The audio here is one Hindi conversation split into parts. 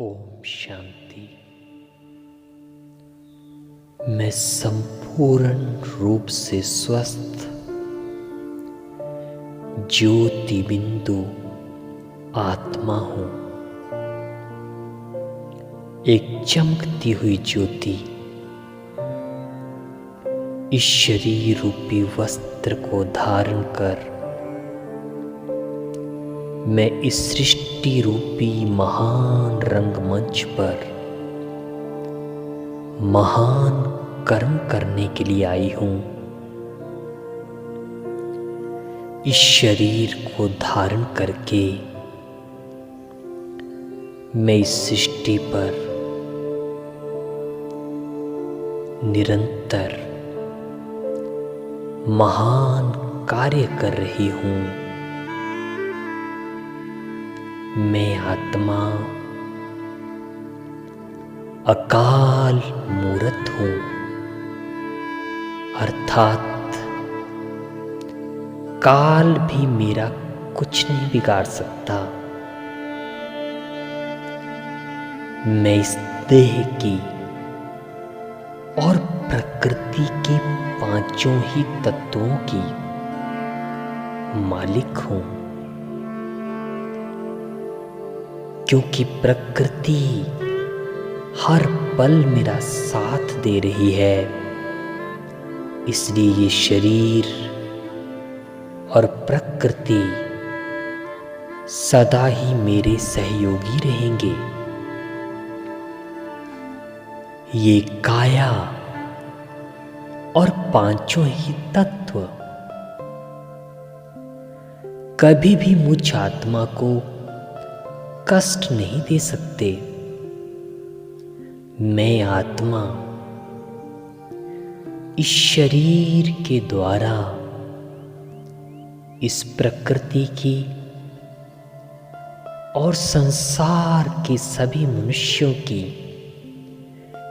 ओम शांति। मैं संपूर्ण रूप से स्वस्थ ज्योति बिंदु आत्मा हूं। एक चमकती हुई ज्योति इस शरीर रूपी वस्त्र को धारण कर मैं इस सृष्टि रूपी महान रंगमंच पर महान कर्म करने के लिए आई हूं। इस शरीर को धारण करके मैं इस सृष्टि पर निरंतर महान कार्य कर रही हूं। मैं आत्मा अकाल मूर्त हूं, अर्थात काल भी मेरा कुछ नहीं बिगाड़ सकता। मैं इस देह की और प्रकृति के पांचों ही तत्वों की मालिक हूं, क्योंकि प्रकृति हर पल मेरा साथ दे रही है। इसलिए ये शरीर और प्रकृति सदा ही मेरे सहयोगी रहेंगे। ये काया और पांचों ही तत्व कभी भी मुझ आत्मा को कष्ट नहीं दे सकते। मैं आत्मा इस शरीर के द्वारा इस प्रकृति की और संसार के सभी मनुष्यों की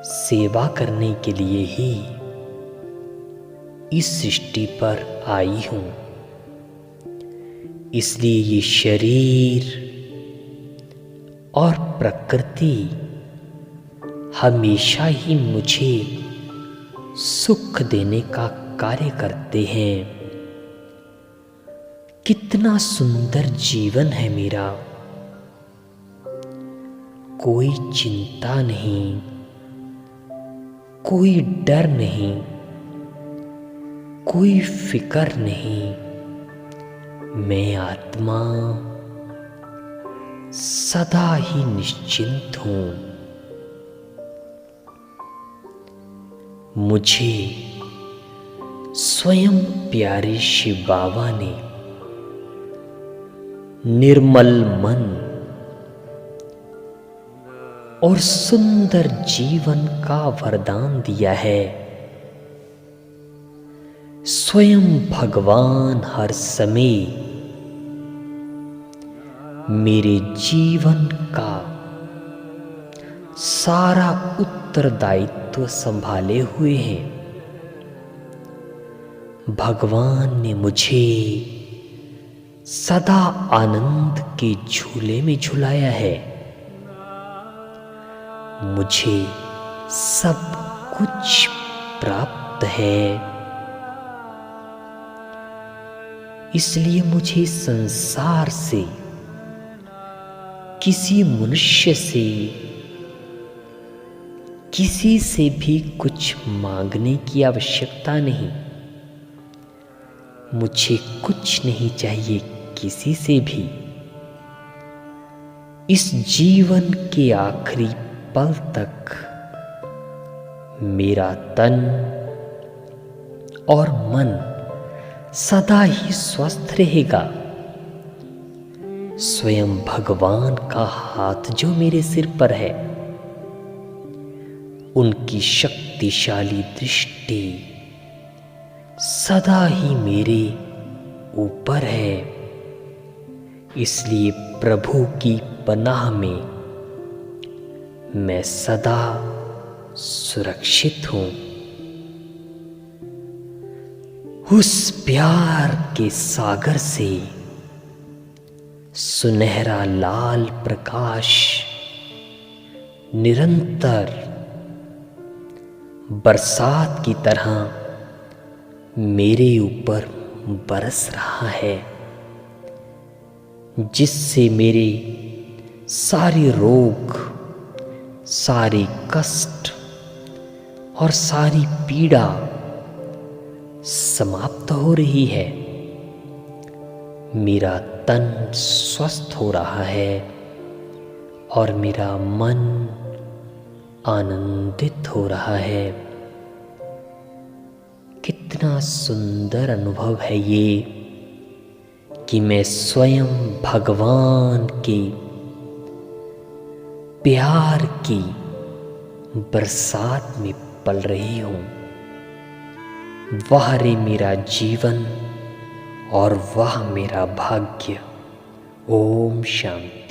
सेवा करने के लिए ही इस सृष्टि पर आई हूं। इसलिए ये शरीर और प्रकृति हमेशा ही मुझे सुख देने का कार्य करते हैं। कितना सुंदर जीवन है मेरा। कोई चिंता नहीं, कोई डर नहीं, कोई फिक्र नहीं। मैं आत्मा सदा ही निश्चिंत हूं। मुझे स्वयं प्यारे शिव बाबा ने निर्मल मन और सुंदर जीवन का वरदान दिया है। स्वयं भगवान हर समय मेरे जीवन का सारा उत्तरदायित्व संभाले हुए हैं। भगवान ने मुझे सदा आनंद के झूले में झुलाया है। मुझे सब कुछ प्राप्त है। इसलिए मुझे संसार से किसी मनुष्य से किसी से भी कुछ मांगने की आवश्यकता नहीं। मुझे कुछ नहीं चाहिए किसी से भी। इस जीवन के आखिरी पल तक मेरा तन और मन सदा ही स्वस्थ रहेगा। स्वयं भगवान का हाथ जो मेरे सिर पर है, उनकी शक्तिशाली दृष्टि सदा ही मेरे ऊपर है। इसलिए प्रभु की पनाह में मैं सदा सुरक्षित हूं। उस प्यार के सागर से सुनहरा लाल प्रकाश निरंतर बरसात की तरह मेरे ऊपर बरस रहा है, जिससे मेरे सारे रोग, सारे कष्ट और सारी पीड़ा समाप्त हो रही है। मेरा तन स्वस्थ हो रहा है और मेरा मन आनंदित हो रहा है। कितना सुंदर अनुभव है ये कि मैं स्वयं भगवान के प्यार की बरसात में पल रही हूँ। वह रे मेरा जीवन और वह मेरा भाग्य। ओम शांति।